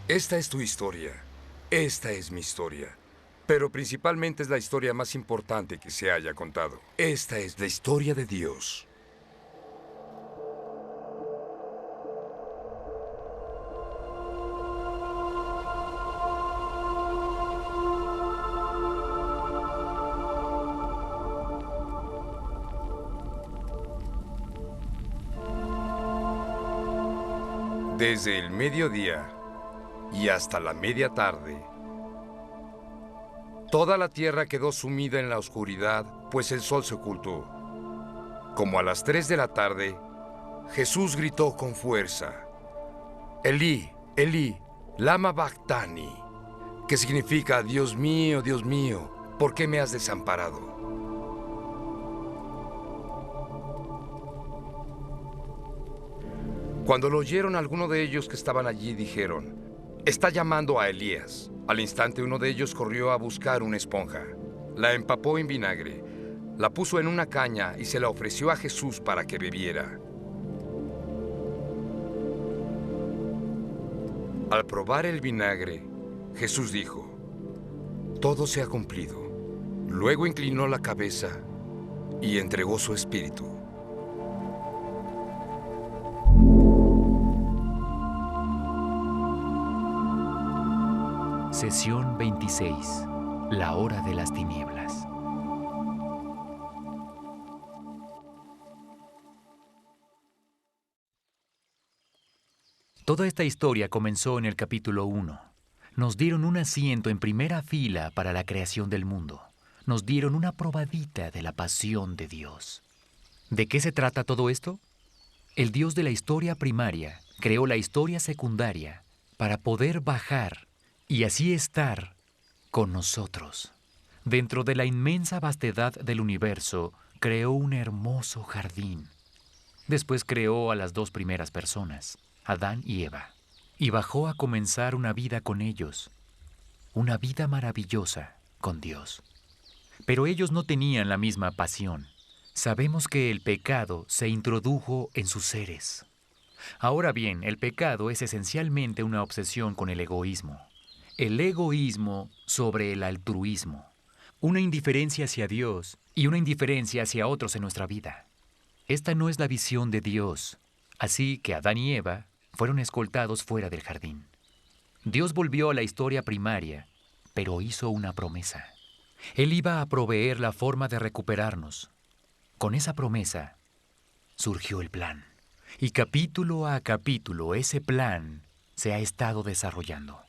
Esta es tu historia. Esta es mi historia. Pero principalmente es la historia más importante que se haya contado. Esta es la historia de Dios. Desde el mediodía y hasta la media tarde, toda la tierra quedó sumida en la oscuridad, pues el sol se ocultó. Como a las 3 de la tarde, Jesús gritó con fuerza: Elí, Elí, lama bactani, que significa: Dios mío, ¿por qué me has desamparado? Cuando lo oyeron, algunos de ellos que estaban allí dijeron: está llamando a Elías. Al instante uno de ellos corrió a buscar una esponja. La empapó en vinagre, la puso en una caña y se la ofreció a Jesús para que bebiera. Al probar el vinagre, Jesús dijo: todo se ha cumplido. Luego inclinó la cabeza y entregó su espíritu. Sesión 26. La hora de las tinieblas. Toda esta historia comenzó en el capítulo 1. Nos dieron un asiento en primera fila para la creación del mundo. Nos dieron una probadita de la pasión de Dios. ¿De qué se trata todo esto? El Dios de la historia primaria creó la historia secundaria para poder bajar y así estar con nosotros. Dentro de la inmensa vastedad del universo, creó un hermoso jardín. Después creó a las dos primeras personas, Adán y Eva, y bajó a comenzar una vida con ellos, una vida maravillosa con Dios. Pero ellos no tenían la misma pasión. Sabemos que el pecado se introdujo en sus seres. Ahora bien, el pecado es esencialmente una obsesión con el egoísmo. El egoísmo sobre el altruismo. Una indiferencia hacia Dios y una indiferencia hacia otros en nuestra vida. Esta no es la visión de Dios. Así que Adán y Eva fueron escoltados fuera del jardín. Dios volvió a la historia primaria, pero hizo una promesa. Él iba a proveer la forma de recuperarnos. Con esa promesa surgió el plan. Y capítulo a capítulo ese plan se ha estado desarrollando.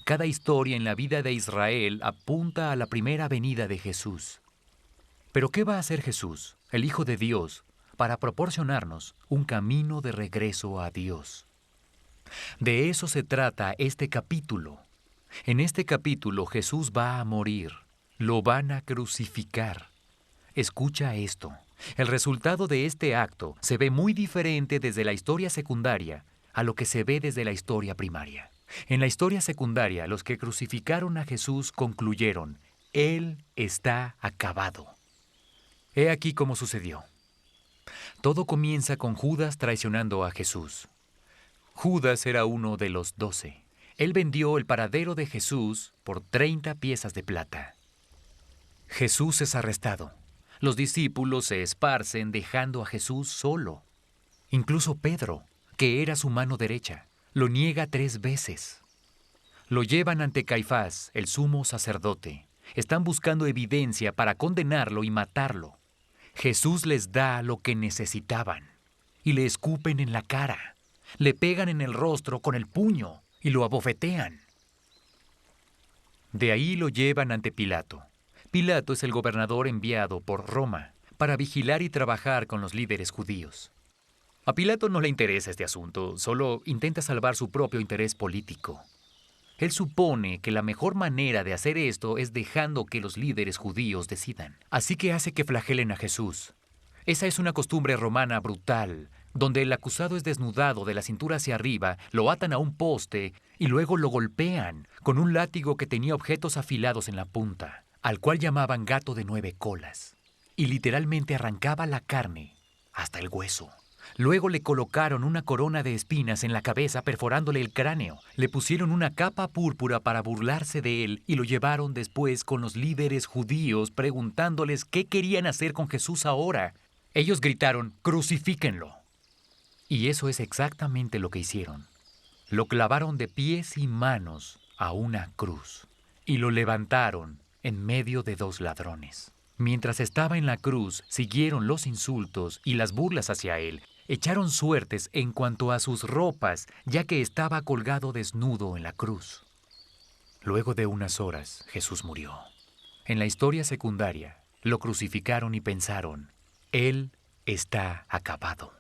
Cada historia en la vida de Israel apunta a la primera venida de Jesús. Pero ¿qué va a hacer Jesús, el Hijo de Dios, para proporcionarnos un camino de regreso a Dios? De eso se trata este capítulo. En este capítulo Jesús va a morir. Lo van a crucificar. Escucha esto. El resultado de este acto se ve muy diferente desde la historia secundaria a lo que se ve desde la historia primaria. En la historia secundaria, los que crucificaron a Jesús concluyeron: Él está acabado. He aquí cómo sucedió. Todo comienza con Judas traicionando a Jesús. Judas era uno de los 12. Él vendió el paradero de Jesús por 30 piezas de plata. Jesús es arrestado. Los discípulos se esparcen dejando a Jesús solo. Incluso Pedro, que era su mano derecha, lo niega 3 veces. Lo llevan ante Caifás, el sumo sacerdote. Están buscando evidencia para condenarlo y matarlo. Jesús les da lo que necesitaban y le escupen en la cara. Le pegan en el rostro con el puño y lo abofetean. De ahí lo llevan ante Pilato. Pilato es el gobernador enviado por Roma para vigilar y trabajar con los líderes judíos. A Pilato no le interesa este asunto, solo intenta salvar su propio interés político. Él supone que la mejor manera de hacer esto es dejando que los líderes judíos decidan. Así que hace que flagelen a Jesús. Esa es una costumbre romana brutal, donde el acusado es desnudado de la cintura hacia arriba, lo atan a un poste y luego lo golpean con un látigo que tenía objetos afilados en la punta, al cual llamaban gato de 9 colas, y literalmente arrancaba la carne hasta el hueso. Luego le colocaron una corona de espinas en la cabeza perforándole el cráneo. Le pusieron una capa púrpura para burlarse de él y lo llevaron después con los líderes judíos preguntándoles qué querían hacer con Jesús ahora. Ellos gritaron, «¡Crucifíquenlo!». Y eso es exactamente lo que hicieron. Lo clavaron de pies y manos a una cruz y lo levantaron en medio de dos ladrones. Mientras estaba en la cruz, siguieron los insultos y las burlas hacia él. Echaron suertes en cuanto a sus ropas, ya que estaba colgado desnudo en la cruz. Luego de unas horas, Jesús murió. En la historia secundaria, lo crucificaron y pensaron, «Él está acabado».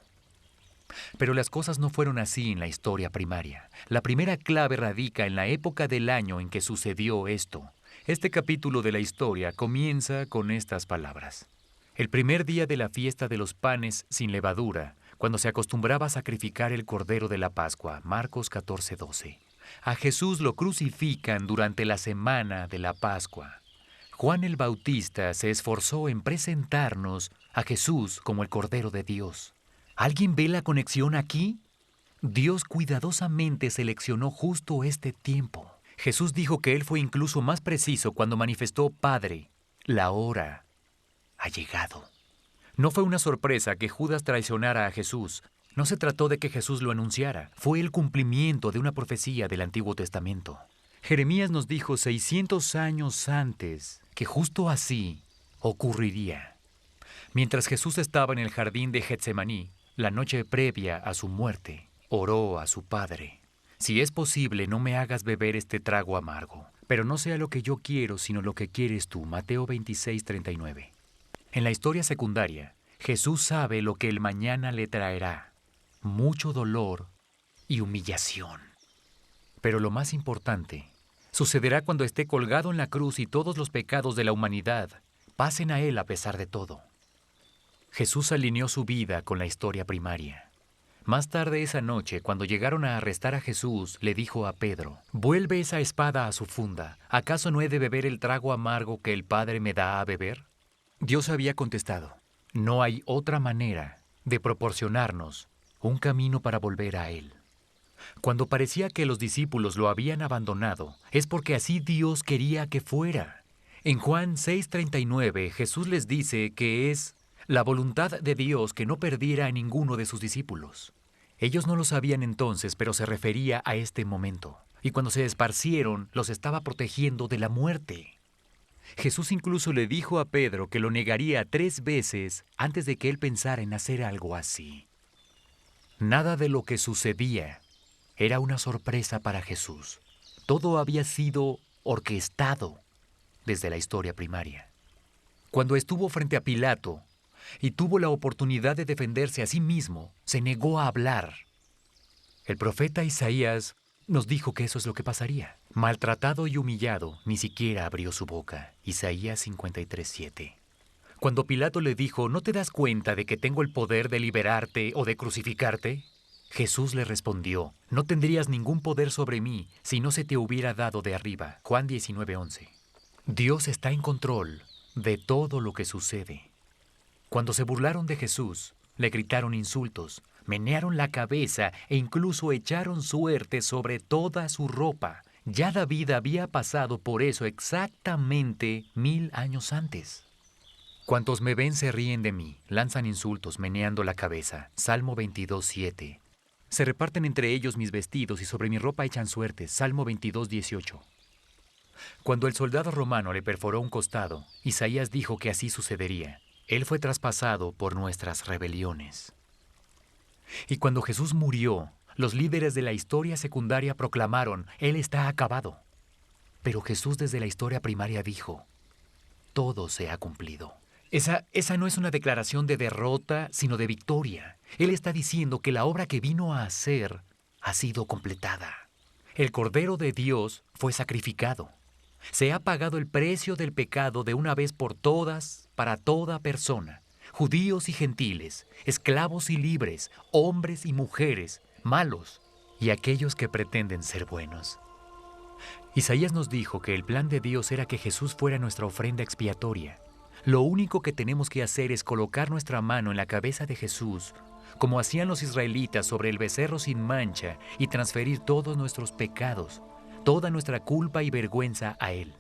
Pero las cosas no fueron así en la historia primaria. La primera clave radica en la época del año en que sucedió esto. Este capítulo de la historia comienza con estas palabras. El primer día de la fiesta de los panes sin levadura, cuando se acostumbraba a sacrificar el cordero de la Pascua, Marcos 14:12. A Jesús lo crucifican durante la semana de la Pascua. Juan el Bautista se esforzó en presentarnos a Jesús como el Cordero de Dios. ¿Alguien ve la conexión aquí? Dios cuidadosamente seleccionó justo este tiempo. Jesús dijo que Él fue incluso más preciso cuando manifestó, «Padre, la hora ha llegado». No fue una sorpresa que Judas traicionara a Jesús. No se trató de que Jesús lo anunciara. Fue el cumplimiento de una profecía del Antiguo Testamento. Jeremías nos dijo 600 años antes que justo así ocurriría. Mientras Jesús estaba en el jardín de Getsemaní, la noche previa a su muerte, oró a su Padre. «Si es posible, no me hagas beber este trago amargo, pero no sea lo que yo quiero, sino lo que quieres tú». Mateo 26:39. En la historia secundaria, Jesús sabe lo que el mañana le traerá: mucho dolor y humillación. Pero lo más importante sucederá cuando esté colgado en la cruz y todos los pecados de la humanidad pasen a Él a pesar de todo. Jesús alineó su vida con la historia primaria. Más tarde esa noche, cuando llegaron a arrestar a Jesús, le dijo a Pedro, «Vuelve esa espada a su funda. ¿Acaso no he de beber el trago amargo que el Padre me da a beber?». Dios había contestado, «No hay otra manera de proporcionarnos un camino para volver a Él». Cuando parecía que los discípulos lo habían abandonado, es porque así Dios quería que fuera. En Juan 6:39, Jesús les dice que es la voluntad de Dios que no perdiera a ninguno de sus discípulos. Ellos no lo sabían entonces, pero se refería a este momento. Y cuando se esparcieron, los estaba protegiendo de la muerte. Jesús incluso le dijo a Pedro que lo negaría 3 veces antes de que él pensara en hacer algo así. Nada de lo que sucedía era una sorpresa para Jesús. Todo había sido orquestado desde la historia primaria. Cuando estuvo frente a Pilato y tuvo la oportunidad de defenderse a sí mismo, se negó a hablar. El profeta Isaías nos dijo que eso es lo que pasaría. Maltratado y humillado, ni siquiera abrió su boca. Isaías 53:7. Cuando Pilato le dijo, ¿no te das cuenta de que tengo el poder de liberarte o de crucificarte? Jesús le respondió, no tendrías ningún poder sobre mí si no se te hubiera dado de arriba. Juan 19:11. Dios está en control de todo lo que sucede. Cuando se burlaron de Jesús, le gritaron insultos, menearon la cabeza e incluso echaron suerte sobre toda su ropa. Ya David había pasado por eso exactamente 1000 años antes. Cuantos me ven se ríen de mí, lanzan insultos, meneando la cabeza. Salmo 22:7. Se reparten entre ellos mis vestidos y sobre mi ropa echan suertes. Salmo 22:18. Cuando el soldado romano le perforó un costado, Isaías dijo que así sucedería. Él fue traspasado por nuestras rebeliones. Y cuando Jesús murió, los líderes de la historia secundaria proclamaron, Él está acabado. Pero Jesús desde la historia primaria dijo, todo se ha cumplido. Esa no es una declaración de derrota, sino de victoria. Él está diciendo que la obra que vino a hacer ha sido completada. El Cordero de Dios fue sacrificado. Se ha pagado el precio del pecado de una vez por todas, para toda persona. Judíos y gentiles, esclavos y libres, hombres y mujeres, malos y aquellos que pretenden ser buenos. Isaías nos dijo que el plan de Dios era que Jesús fuera nuestra ofrenda expiatoria. Lo único que tenemos que hacer es colocar nuestra mano en la cabeza de Jesús, como hacían los israelitas sobre el becerro sin mancha, y transferir todos nuestros pecados, toda nuestra culpa y vergüenza a Él.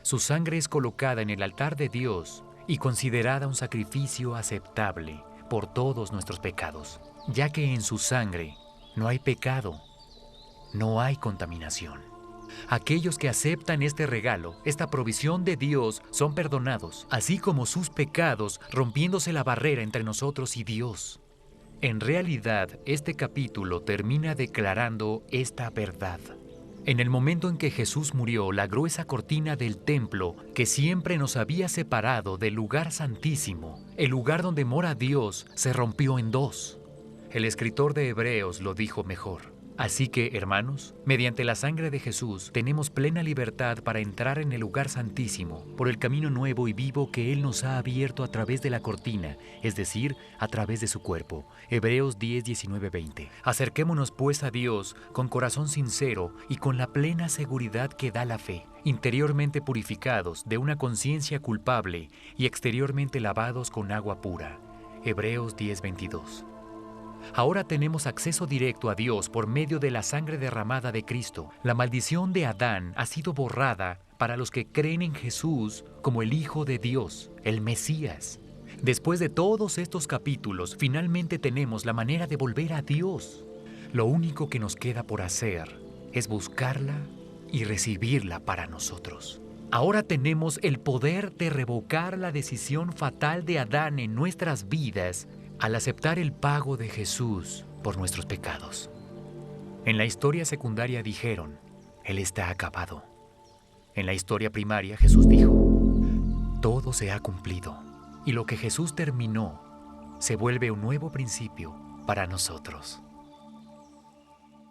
Su sangre es colocada en el altar de Dios y considerada un sacrificio aceptable por todos nuestros pecados, ya que en su sangre no hay pecado, no hay contaminación. Aquellos que aceptan este regalo, esta provisión de Dios, son perdonados, así como sus pecados, rompiéndose la barrera entre nosotros y Dios. En realidad, este capítulo termina declarando esta verdad. En el momento en que Jesús murió, la gruesa cortina del templo, que siempre nos había separado del lugar santísimo, el lugar donde mora Dios, se rompió en dos. El escritor de Hebreos lo dijo mejor. Así que, hermanos, mediante la sangre de Jesús tenemos plena libertad para entrar en el lugar santísimo por el camino nuevo y vivo que Él nos ha abierto a través de la cortina, es decir, a través de su cuerpo. Hebreos 10, 19, 20. Acerquémonos pues a Dios con corazón sincero y con la plena seguridad que da la fe, interiormente purificados de una conciencia culpable y exteriormente lavados con agua pura. Hebreos 10, 22. Ahora tenemos acceso directo a Dios por medio de la sangre derramada de Cristo. La maldición de Adán ha sido borrada para los que creen en Jesús como el Hijo de Dios, el Mesías. Después de todos estos capítulos, finalmente tenemos la manera de volver a Dios. Lo único que nos queda por hacer es buscarla y recibirla para nosotros. Ahora tenemos el poder de revocar la decisión fatal de Adán en nuestras vidas al aceptar el pago de Jesús por nuestros pecados. En la historia secundaria dijeron, Él está acabado. En la historia primaria Jesús dijo, todo se ha cumplido, y lo que Jesús terminó se vuelve un nuevo principio para nosotros.